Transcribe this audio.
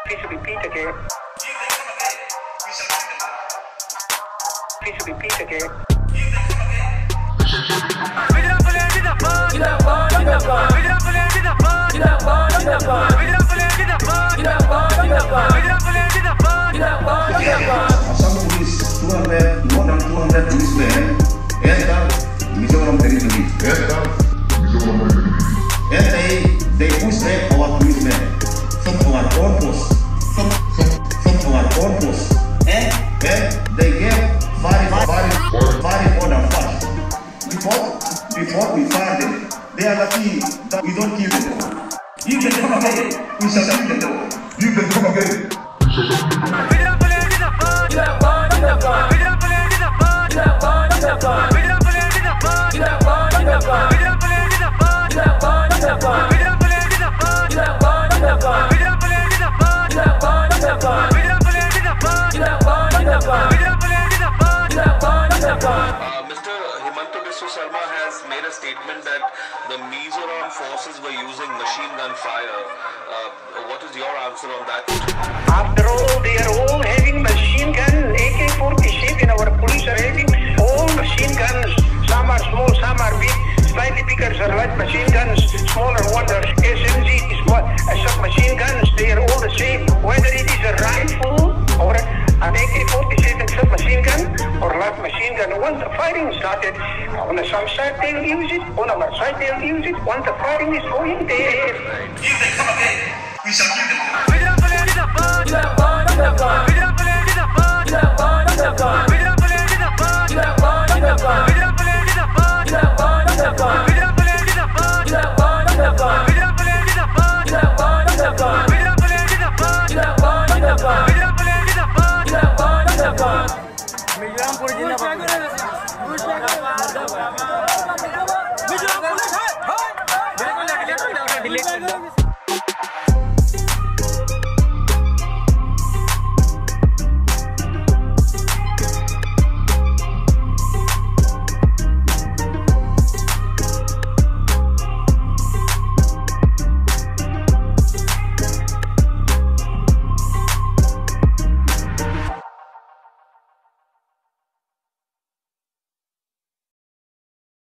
Please repeat again. Please repeat again. Some police, 200, more than 200 policemen enter Mizoram territory. And they push back our policemen from our corpus. From our corpus. And they get very order first. Before we fire them, they are lucky that we don't kill them. You can come again, we shall kill them. You can come again. Mr. Himanta Biswa Sarma has made a statement that the Mizoram forces were using machine gun fire. What is your answer on that? After all, they are all having machine gun, AK-47 in our police are having all machine guns. Some are small, some are big. Slightly bigger are light machine guns, smaller ones are SMG, submachine guns. They are all the same. Whether it is a rifle or an AK-47 submachine gun or light machine gun. Once the firing started, on some side they'll use it, on our side they'll use it. Once the firing is going, they